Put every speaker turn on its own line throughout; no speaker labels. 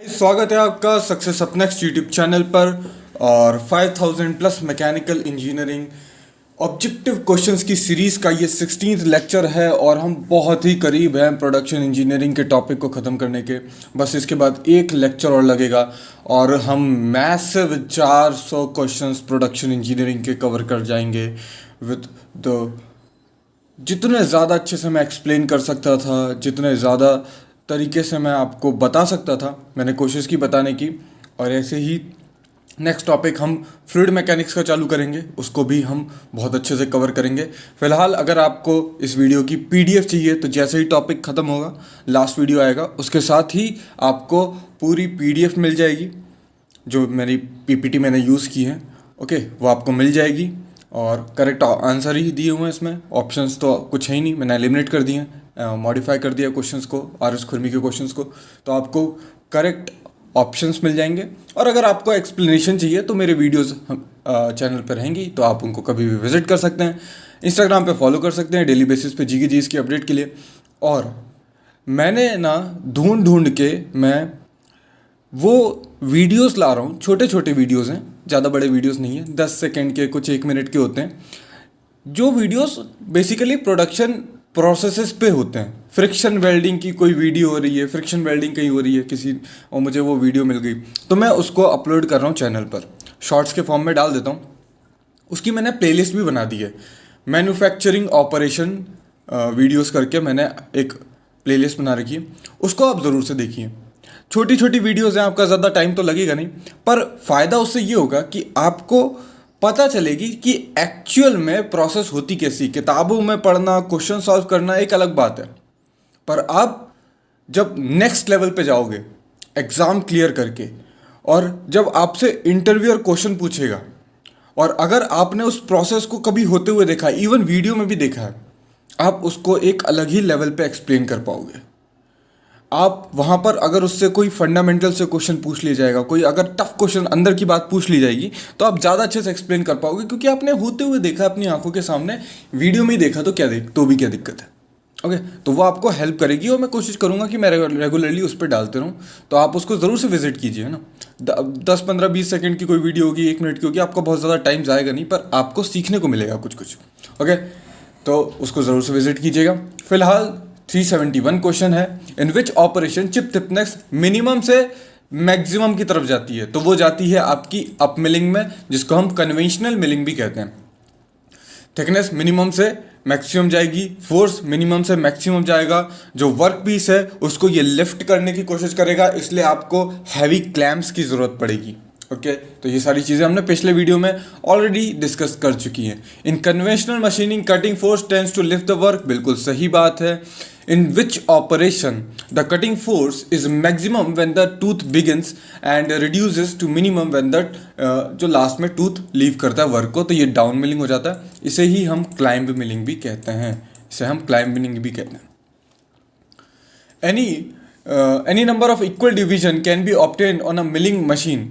स्वागत है आपका success up next YouTube channel पर। और 5000 plus mechanical engineering objective questions की सीरीज़ का ये 16th लेक्चर है और हम बहुत ही करीब हैं प्रोडक्शन इंजीनियरिंग के टॉपिक को ख़त्म करने के। बस इसके बाद एक लेक्चर और लगेगा और हम मैसिव 400 क्वेश्चंस प्रोडक्शन इंजीनियरिंग के कवर कर जाएंगे विद द जितने ज़्यादा अच्छे से मैं एक्सप्लेन कर सकता था, जितने ज़्यादा तरीके से मैं आपको बता सकता था, मैंने कोशिश की बताने की। और ऐसे ही नेक्स्ट टॉपिक हम फ्लूइड मैकेनिक्स का चालू करेंगे, उसको भी हम बहुत अच्छे से कवर करेंगे। फिलहाल अगर आपको इस वीडियो की पीडीएफ चाहिए तो जैसे ही टॉपिक ख़त्म होगा लास्ट वीडियो आएगा, उसके साथ ही आपको पूरी पीडीएफ मिल जाएगी। जो मेरी पीपीटी मैंने यूज़ की है, ओके, वो आपको मिल जाएगी। और करेक्ट आंसर ही दिए हुए हैं इसमें, ऑप्शंस तो कुछ है ही नहीं, मैंने एलिमिनेट कर दिए हैं, मॉडिफाई कर दिया क्वेश्चंस को, आर एस खुरमी के क्वेश्चंस को। तो आपको करेक्ट ऑप्शंस मिल जाएंगे। और अगर आपको एक्सप्लेनेशन चाहिए तो मेरे वीडियोस चैनल पर रहेंगी, तो आप उनको कभी भी विजिट कर सकते हैं। इंस्टाग्राम पे फॉलो कर सकते हैं डेली बेसिस पे जीके जीएस की अपडेट के लिए। और मैंने ना ढूंढ ढूंढ के मैं वो वीडियोस ला रहा हूँ, छोटे छोटे वीडियोस हैं, ज़्यादा बड़े वीडियोस नहीं है, 10 सेकेंड के, कुछ 1 मिनट के होते हैं। जो वीडियोस बेसिकली प्रोडक्शन प्रोसेसेस पे होते हैं। फ्रिक्शन वेल्डिंग की कोई वीडियो हो रही है, फ्रिक्शन वेल्डिंग कहीं हो रही है किसी, और मुझे वो वीडियो मिल गई तो मैं उसको अपलोड कर रहा हूँ चैनल पर, शॉर्ट्स के फॉर्म में डाल देता हूँ। उसकी मैंने प्लेलिस्ट भी बना दी है, मैन्युफैक्चरिंग ऑपरेशन वीडियोस करके मैंने एक प्लेलिस्ट बना रखी है, उसको आप ज़रूर से देखिए। छोटी छोटी वीडियोज़ हैं, आपका ज़्यादा टाइम तो लगेगा नहीं, पर फ़ायदा उससे ये होगा कि आपको पता चलेगी कि एक्चुअल में प्रोसेस होती कैसी। किताबों में पढ़ना, क्वेश्चन सॉल्व करना एक अलग बात है, पर आप जब नेक्स्ट लेवल पे जाओगे एग्ज़ाम क्लियर करके, और जब आपसे इंटरव्यूअर क्वेश्चन पूछेगा, और अगर आपने उस प्रोसेस को कभी होते हुए देखा है, इवन वीडियो में भी देखा है, आप उसको एक अलग ही लेवल पे एक्सप्लेन कर पाओगे। आप वहाँ पर अगर उससे कोई फंडामेंटल से क्वेश्चन पूछ लिया जाएगा, कोई अगर टफ क्वेश्चन अंदर की बात पूछ ली जाएगी, तो आप ज़्यादा अच्छे से एक्सप्लेन कर पाओगे, क्योंकि आपने होते हुए देखा अपनी आंखों के सामने। वीडियो में ही देखा तो क्या तो भी क्या दिक्कत है। ओके, तो वो आपको हेल्प करेगी और मैं कोशिश करूँगा कि मैं रेगुलरली उस पर डालते रहूँ, तो आप उसको ज़रूर से विजिट कीजिए ना। 10-15-20 सेकेंड की कोई वीडियो होगी, 1 मिनट की होगी, आपको बहुत ज़्यादा टाइम जाएगा नहीं, पर आपको सीखने को मिलेगा कुछ कुछ। ओके, तो उसको ज़रूर से विजिट कीजिएगा। फिलहाल 371 क्वेश्चन है, in which operation chip thickness minimum से मैक्सिमम की तरफ जाती है। तो वो जाती है आपकी अप मिलिंग में, जिसको हम कन्वेंशनल मिलिंग भी कहते हैं। थिकनेस मिनिमम से मैक्सिमम जाएगी, फोर्स मिनिमम से मैक्सिमम जाएगा। जो वर्क पीस है उसको ये लिफ्ट करने की कोशिश करेगा, इसलिए आपको हैवी क्लैम्प्स की ज़रूरत पड़ेगी। ओके, तो ये सारी चीज़ें हमने पिछले वीडियो में ऑलरेडी डिस्कस कर चुकी हैं। In conventional machining cutting force tends to lift the work, बिल्कुल सही बात है। In which operation the cutting force is maximum when the tooth begins and reduces to minimum when the जो last में tooth leave करता है work को, तो ये डाउन मिलिंग हो जाता है। इसे ही हम क्लाइंब मिलिंग भी कहते हैं, इसे हम क्लाइंब मिलिंग भी कहते हैं। Any number of equal division can be obtained on a milling machine.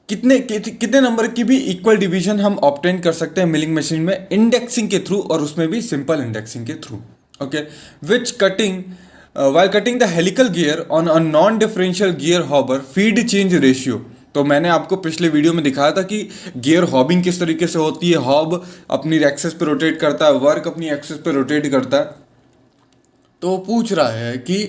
कितने नंबर की भी इक्वल डिवीजन हम ऑब्टेन कर सकते हैं मिलिंग मशीन में, इंडेक्सिंग के थ्रू, और उसमें भी सिंपल इंडेक्सिंग के through. Okay, which cutting while cutting the helical gear on a non differential gear Haber feed change ratio. तो मैंने आपको पिछले वीडियो में दिखाया था कि गियर हॉबिंग किस तरीके से होती है। हॉब अपनी एक्सेस पे रोटेट करता है, वर्क अपनी एक्सेस पे रोटेट करता है। तो पूछ रहा है कि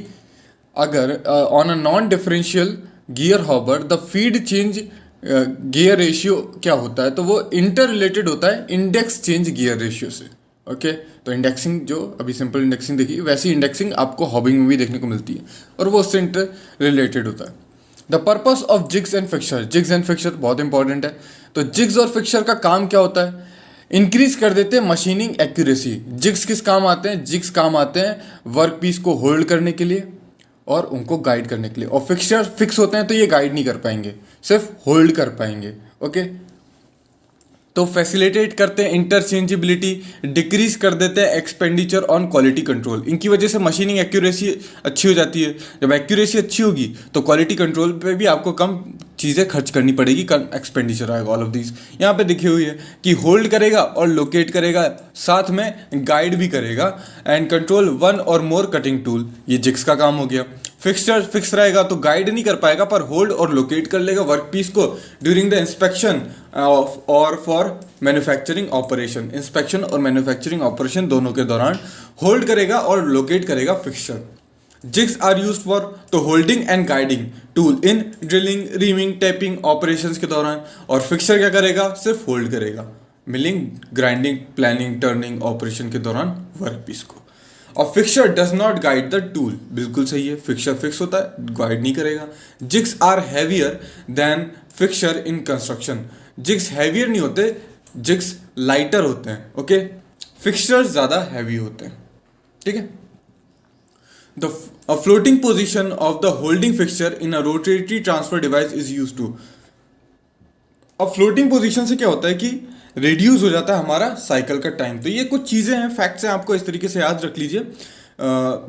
अगर on a non differential gear Haber the feed change gear ratio क्या होता है, तो वो इंटर रिलेटेड होता है इंडेक्स चेंज गियर रेशियो से। ओके, तो इंडेक्सिंग जो अभी सिंपल इंडेक्सिंग देखी, वैसी इंडेक्सिंग आपको हॉबिंग में भी देखने को मिलती है, और वो उससे इंटर रिलेटेड होता है। The purpose of jigs and fixer, jigs and fixer बहुत इंपॉर्टेंट है। तो जिग्स और फिक्सर का काम क्या होता है, इंक्रीज कर देते हैं मशीनिंग एक्यूरेसी। जिग्स किस काम आते हैं, जिग्स काम आते हैं वर्क पीस को होल्ड करने के लिए और उनको गाइड करने के लिए, और फिक्सर फिक्स होते हैं तो ये गाइड नहीं कर पाएंगे, सिर्फ होल्ड कर पाएंगे। ओके, तो फैसिलिटेट करते हैं इंटरचेंजेबिलिटी, डिक्रीज कर देते हैं एक्सपेंडिचर ऑन क्वालिटी कंट्रोल। इनकी वजह से मशीनिंग एक्यूरेसी अच्छी हो जाती है। जब एक्यूरेसी अच्छी होगी तो क्वालिटी कंट्रोल पे भी आपको कम चीज़ें खर्च करनी पड़ेगी, कम एक्सपेंडिचर आएगा। ऑल ऑफ दीज यहाँ पे दिखी हुई है कि होल्ड करेगा और लोकेट करेगा, साथ में गाइड भी करेगा, एंड कंट्रोल 1 और मोर कटिंग टूल, ये जिग्स का काम हो गया। फिक्सचर फिक्स रहेगा तो गाइड नहीं कर पाएगा, पर होल्ड और लोकेट कर लेगा वर्क पीस को ड्यूरिंग द इंस्पेक्शन और फॉर मैन्युफैक्चरिंग ऑपरेशन। इंस्पेक्शन और मैन्युफैक्चरिंग ऑपरेशन दोनों के दौरान होल्ड करेगा और लोकेट करेगा fixture. Jigs are use for to holding and guiding tool in drilling, reaming, tapping operations के दौरान। और फिक्सचर क्या करेगा? सिर्फ होल्ड करेगा milling, grinding, planing, turning operation के दौरान वर्क पीस को। और fixture does not guide the tool, बिल्कुल सही है, फिक्सचर फिक्स होता है, गाइड नहीं करेगा। Jigs are heavier than fixture in construction, jigs heavier नहीं होते, जिग्स लाइटर होते हैं। ओके, फिक्सचर ज्यादा हैवी होते हैं। ठीक है। The floating position of the holding fixture in a rotary transfer device is use to. अब फ्लोटिंग पोजीशन से क्या होता है कि रिड्यूस हो जाता है हमारा साइकिल का टाइम। तो ये कुछ चीज़ें हैं, फैक्ट्स हैं, आपको इस तरीके से याद रख लीजिए।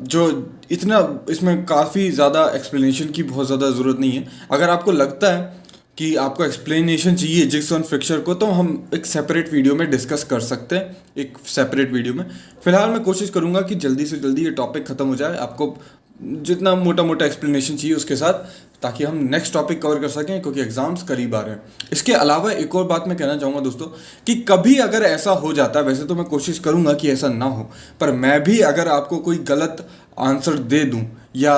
जो इतना इसमें काफ़ी ज़्यादा एक्सप्लेनेशन की बहुत ज़्यादा ज़रूरत नहीं है। अगर आपको लगता है कि आपको एक्सप्लेनेशन चाहिए जिग्स ऑन फिक्सचर को, तो हम एक सेपरेट वीडियो में डिस्कस कर सकते हैं, एक सेपरेट वीडियो में। फिलहाल मैं कोशिश करूँगा कि जल्दी से जल्दी ये टॉपिक ख़त्म हो जाए, आपको जितना मोटा मोटा एक्सप्लेनेशन चाहिए उसके साथ, ताकि हम नेक्स्ट टॉपिक कवर कर सकें, क्योंकि एग्जाम्स करीब आ रहे हैं। इसके अलावा एक और बात मैं कहना चाहूँगा दोस्तों, कि कभी अगर ऐसा हो जाता है, वैसे तो मैं कोशिश करूँगा कि ऐसा ना हो, पर मैं भी अगर आपको कोई गलत आंसर दे दूँ या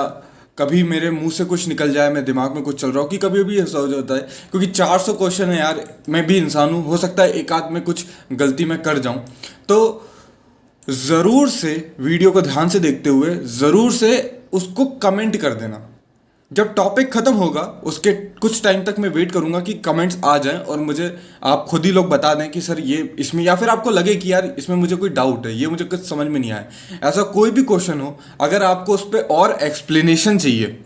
कभी मेरे मुंह से कुछ निकल जाए, मैं दिमाग में कुछ चल रहा हो, कि कभी भी ऐसा हो जाता है, क्योंकि 400 क्वेश्चन है यार, मैं भी इंसान हूँ, हो सकता है एक आध में कुछ गलती मैं कर जाऊँ। तो ज़रूर से वीडियो को ध्यान से देखते हुए ज़रूर से उसको कमेंट कर देना। जब टॉपिक खत्म होगा उसके कुछ टाइम तक मैं वेट करूंगा कि कमेंट्स आ जाएं और मुझे आप खुद ही लोग बता दें कि सर ये इसमें, या फिर आपको लगे कि यार इसमें मुझे कोई डाउट है, ये मुझे कुछ समझ में नहीं आया। ऐसा कोई भी क्वेश्चन हो, अगर आपको उस पर और एक्सप्लेनेशन चाहिए,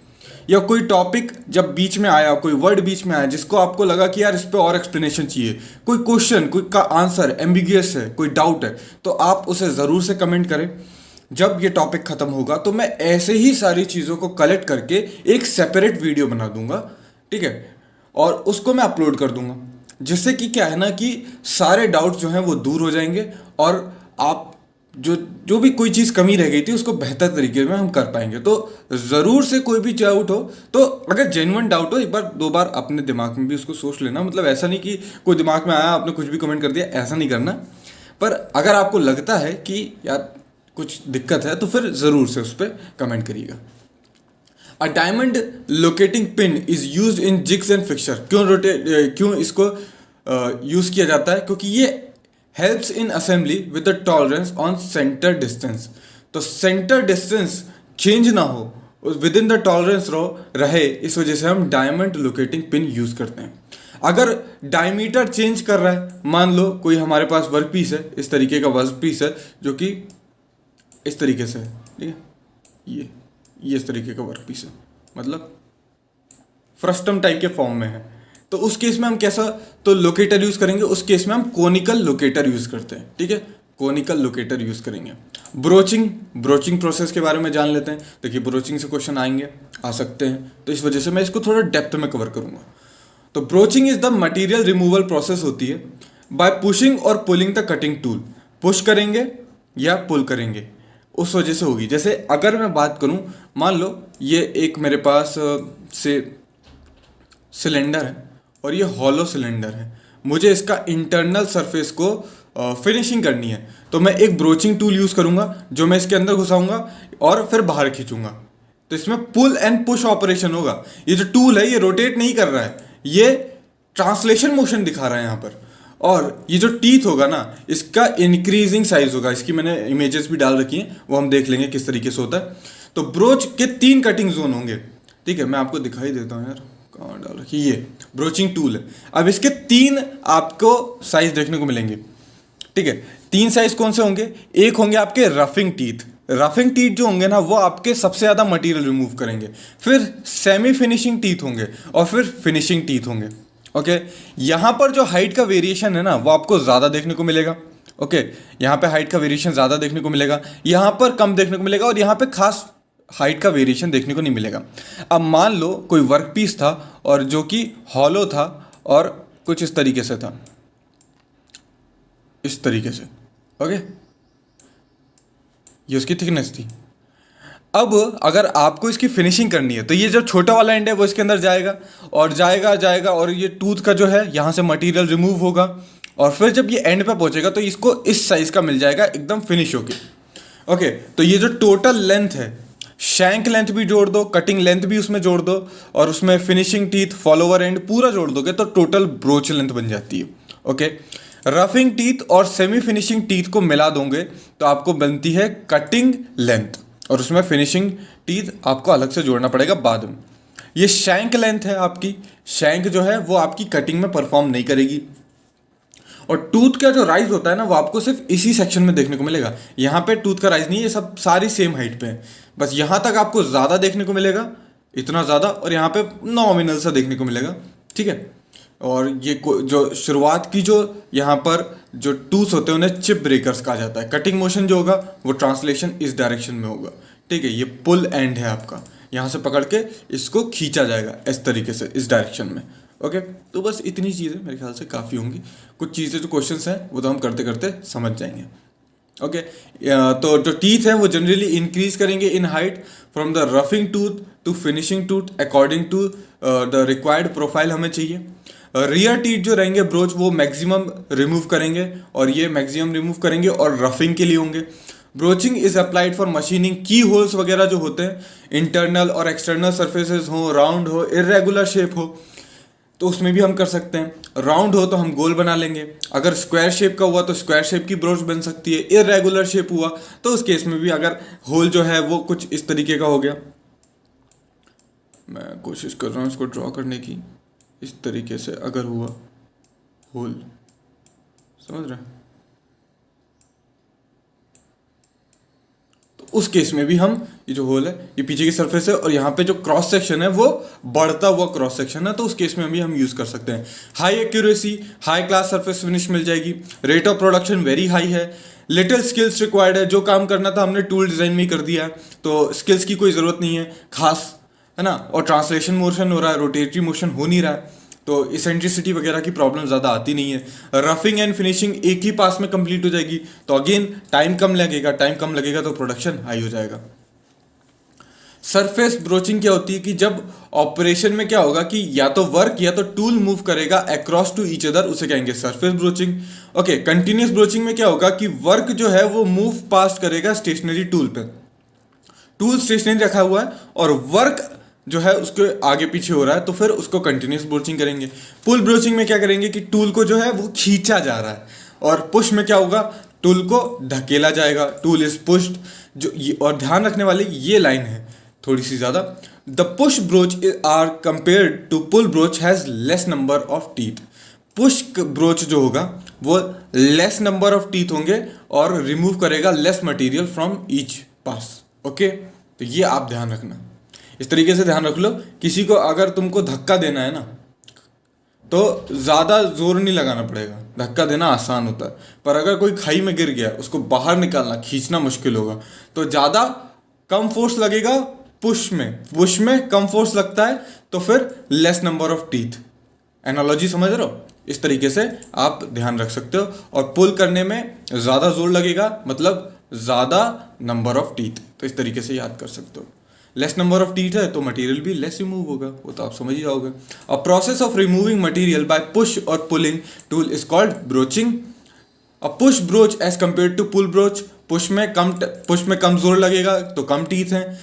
या कोई टॉपिक जब बीच में आया, कोई वर्ड बीच में आया जिसको आपको लगा कि यार इस पर और एक्सप्लेनेशन चाहिए, कोई क्वेश्चन, कोई का आंसर एम्बिगियस है, कोई डाउट है, तो आप उसे ज़रूर से कमेंट करें। जब ये टॉपिक खत्म होगा तो मैं ऐसे ही सारी चीज़ों को कलेक्ट करके एक सेपरेट वीडियो बना दूंगा, ठीक है, और उसको मैं अपलोड कर दूंगा, जिससे कि क्या है ना कि सारे डाउट जो हैं वो दूर हो जाएंगे, और आप जो भी कोई चीज़ कमी रह गई थी उसको बेहतर तरीके में हम कर पाएंगे। तो ज़रूर से कोई भी डाउट हो, तो अगर जेन्युइन डाउट हो, एक बार दो बार अपने दिमाग में भी उसको सोच लेना। मतलब ऐसा नहीं कि कोई दिमाग में आया आपने कुछ भी कमेंट कर दिया, ऐसा नहीं करना। पर अगर आपको लगता है कि यार कुछ दिक्कत है, तो फिर ज़रूर से उस पर कमेंट करिएगा। A diamond locating pin is use in jigs and fixture. क्यों इसको यूज़ किया जाता है? क्योंकि ये helps in assembly with the tolerance on centre distance. तो सेंटर डिस्टेंस चेंज ना हो, विद इन द टॉलरेंस रहे, इस वजह से हम डायमंड लोकेटिंग पिन यूज़ करते हैं। अगर डायमीटर चेंज कर रहा है, मान लो कोई हमारे पास वर्क पीस है, इस तरीके का वर्क पीस है जो कि इस तरीके से है, ठीक है, ये इस तरीके का वर्क पीस है, मतलब फ्रस्टम टाइप के फॉर्म में है, तो उस केस में हम कैसा तो लोकेटर यूज करेंगे? उस केस में हम कोनिकल लोकेटर यूज करते हैं, ठीक है, कोनिकल लोकेटर यूज करेंगे। ब्रोचिंग प्रोसेस के बारे में जान लेते हैं। देखिए ब्रोचिंग से क्वेश्चन आ सकते हैं, तो इस वजह से मैं इसको थोड़ा डेप्थ में कवर करूंगा। तो broaching is the material removal process होती है बाय पुशिंग और pulling the cutting tool. Push करेंगे या पुल करेंगे, उस वजह से होगी। जैसे अगर मैं बात करूं, मान लो ये एक मेरे पास से सिलेंडर है और ये हॉलो सिलेंडर है, मुझे इसका इंटरनल सरफेस को फिनिशिंग करनी है, तो मैं एक ब्रोचिंग टूल यूज़ करूंगा जो मैं इसके अंदर घुसाऊंगा और फिर बाहर खींचूंगा। तो इसमें पुल एंड पुश ऑपरेशन होगा। ये जो टूल है ये रोटेट नहीं कर रहा है, ये ट्रांसलेशन मोशन दिखा रहा है यहाँ पर। और ये जो टीथ होगा ना, इसका इंक्रीजिंग साइज होगा। इसकी मैंने इमेजेस भी डाल रखी हैं, वो हम देख लेंगे किस तरीके से होता है। तो ब्रोच के 3 कटिंग जोन होंगे, ठीक है, मैं आपको दिखाई देता हूँ यार, कहाँ डाल रखी, ये ब्रोचिंग टूल है। अब इसके 3 आपको साइज देखने को मिलेंगे, ठीक है। 3 साइज कौन से होंगे? एक होंगे आपके रफिंग टीथ जो होंगे ना, वो आपके सबसे ज़्यादा मटेरियल रिमूव करेंगे। फिर सेमी फिनिशिंग टीथ होंगे और फिर फिनिशिंग टीथ होंगे। ओके, यहाँ पर जो हाइट का वेरिएशन है ना, वो आपको ज़्यादा देखने को मिलेगा। ओके, यहाँ पे हाइट का वेरिएशन ज़्यादा देखने को मिलेगा, यहाँ पर कम देखने को मिलेगा, और यहाँ पे खास हाइट का वेरिएशन देखने को नहीं मिलेगा। अब मान लो कोई वर्क पीस था और जो कि हॉलो था और कुछ इस तरीके से था, इस तरीके से, ओके, ये उसकी थिकनेस थी। अब अगर आपको इसकी फिनिशिंग करनी है तो ये जो छोटा वाला एंड है वो इसके अंदर जाएगा और जाएगा जाएगा और ये टूथ का जो है यहाँ से मटेरियल रिमूव होगा और फिर जब ये एंड पे पहुँचेगा तो इसको इस साइज़ का मिल जाएगा एकदम फिनिश होके। ओके, तो ये जो टोटल लेंथ है, शैंक लेंथ भी जोड़ दो, कटिंग लेंथ भी उसमें जोड़ दो और उसमें फिनिशिंग टीथ, फॉलोवर एंड पूरा जोड़ दोगे तो टोटल ब्रोच लेंथ बन जाती है। ओके, रफिंग टीथ और सेमी फिनिशिंग टीथ को मिला दोगे तो आपको बनती है कटिंग लेंथ और उसमें फिनिशिंग टीथ आपको अलग से जोड़ना पड़ेगा बाद में। ये शैंक लेंथ है आपकी, शैंक जो है वो आपकी कटिंग में परफॉर्म नहीं करेगी और टूथ का जो राइज होता है ना वो आपको सिर्फ इसी सेक्शन में देखने को मिलेगा। यहाँ पे टूथ का राइज नहीं, ये सब सारी सेम हाइट पे है, बस यहाँ तक आपको ज़्यादा देखने को मिलेगा, इतना ज़्यादा, और यहाँ पे नॉमिनल सा देखने को मिलेगा। ठीक है, और ये जो शुरुआत की जो यहाँ पर जो टूथ होते हैं उन्हें चिप ब्रेकर्स कहा जाता है। कटिंग मोशन जो होगा वो ट्रांसलेशन इस डायरेक्शन में होगा। ठीक है, ये पुल एंड है आपका, यहाँ से पकड़ के इसको खींचा जाएगा इस तरीके से इस डायरेक्शन में। ओके, तो बस इतनी चीज़ें मेरे ख्याल से काफ़ी होंगी। कुछ चीज़ें जो क्वेश्चंस हैं वो तो हम करते करते समझ जाएंगे। ओके, तो जो टीथ है वो जनरली इंक्रीज करेंगे in height from the roughing tooth to finishing tooth according to the required profile हमें चाहिए। रियर टीथ जो रहेंगे ब्रोच वो मैक्सिमम रिमूव करेंगे और ये मैक्सिमम रिमूव करेंगे और रफिंग के लिए होंगे। Broaching is applied for machining, की होल्स वगैरह जो होते हैं इंटरनल और एक्सटर्नल सर्फेसेस हो, राउंड हो, इरेगुलर शेप हो तो उसमें भी हम कर सकते हैं। राउंड हो तो हम गोल बना लेंगे, अगर स्क्वायर शेप का हुआ तो स्क्वायर शेप की ब्रोच बन सकती है। इरेगुलर शेप हुआ तो उस केस में भी अगर होल जो है वो कुछ इस तरीके का हो गया, मैं कोशिश कर रहा हूँ इसको ड्रॉ करने की, इस तरीके से अगर हुआ होल, समझ रहे हैं, तो उस केस में भी हम ये जो होल है ये पीछे की सरफेस है और यहाँ पे जो क्रॉस सेक्शन है वो बढ़ता हुआ क्रॉस सेक्शन है, तो उस केस में भी हम यूज कर सकते हैं। High accuracy, high class surface finish मिल जाएगी। Rate of production very high है। लिटिल स्किल्स रिक्वायर्ड है, जो काम करना था हमने टूल डिजाइन में ही कर दिया है तो स्किल्स की कोई ज़रूरत नहीं है खास, है ना। और ट्रांसलेशन मोशन हो रहा है, रोटेटरी मोशन हो नहीं रहा है, तो इसेंट्रिसिटी वगैरह की प्रॉब्लम ज़्यादा आती नहीं है। रफिंग एंड फिनिशिंग एक ही पास में कंप्लीट हो जाएगी तो अगेन टाइम कम लगेगा तो प्रोडक्शन हाई हो जाएगा। सरफेस ब्रोचिंग क्या होती है कि जब ऑपरेशन में क्या होगा कि या तो वर्क या तो टूल मूव करेगा अक्रॉस टू ईच अदर, उसे कहेंगे surface broaching. Okay, continuous broaching में क्या होगा कि वर्क जो है वो मूव पास करेगा स्टेशनरी टूल पे, टूल स्टेशनरी रखा हुआ है और वर्क जो है उसके आगे पीछे हो रहा है तो फिर उसको कंटिन्यूस ब्रोचिंग करेंगे। पुल ब्रोचिंग में क्या करेंगे कि टूल को जो है वो खींचा जा रहा है और पुश में क्या होगा, टूल को धकेला जाएगा, टूल इज पुश्ड। जो ये और ध्यान रखने वाली ये लाइन है थोड़ी सी ज़्यादा, the push broach are compared to pull broach has less number of teeth. Push broach जो होगा वो लेस नंबर ऑफ टीथ होंगे और रिमूव करेगा less material from each pass. Okay, तो ये आप ध्यान रखना, इस तरीके से ध्यान रख लो। किसी को अगर तुमको धक्का देना है ना तो ज़्यादा जोर नहीं लगाना पड़ेगा, धक्का देना आसान होता है, पर अगर कोई खाई में गिर गया उसको बाहर निकालना खींचना मुश्किल होगा, तो ज़्यादा कम फोर्स लगेगा पुश में कम फोर्स लगता है तो फिर less number of teeth. Analogy समझ रहे हो, इस तरीके से आप ध्यान रख सकते हो। और पुल करने में ज़्यादा जोर लगेगा मतलब ज़्यादा नंबर ऑफ टीथ, तो इस तरीके से याद कर सकते हो। लेस नंबर ऑफ टीथ है तो मटेरियल भी लेस रिमूव होगा, वो तो आप समझ ही जाओगे। A process of removing material by push और pulling tool is called broaching. A push broach as compare to pull broach, push में कम जोर लगेगा तो कम टीथ हैं,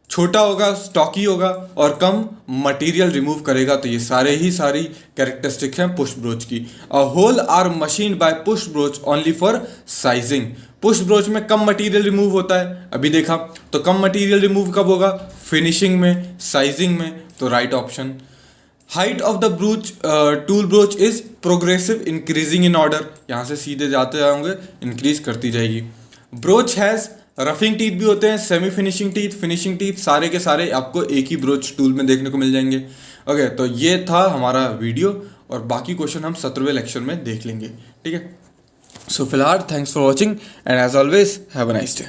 छोटा होगा, स्टॉकी होगा और कम मटेरियल रिमूव करेगा, तो ये सारी कैरेक्टरिस्टिक हैं पुश ब्रोच की। A hole are machine by push broach only for sizing. Push broach में कम मटेरियल रिमूव होता है, अभी देखा, तो कम मटेरियल रिमूव कब होगा, फिनिशिंग में, साइजिंग में, तो right option. Height of the broach tool broach is progressive increasing in order, यहाँ से सीधे जाते जाओगे इंक्रीज करती जाएगी। ब्रोच हैज़ रफिंग टीथ भी होते हैं, semi finishing teeth, finishing teeth, सारे के सारे आपको एक ही ब्रोच टूल में देखने को मिल जाएंगे। ओके, तो ये था हमारा वीडियो और बाकी क्वेश्चन हम 17वें लेक्चर में देख लेंगे। ठीक है, सो फिलहाल thanks for watching and as always have a nice day.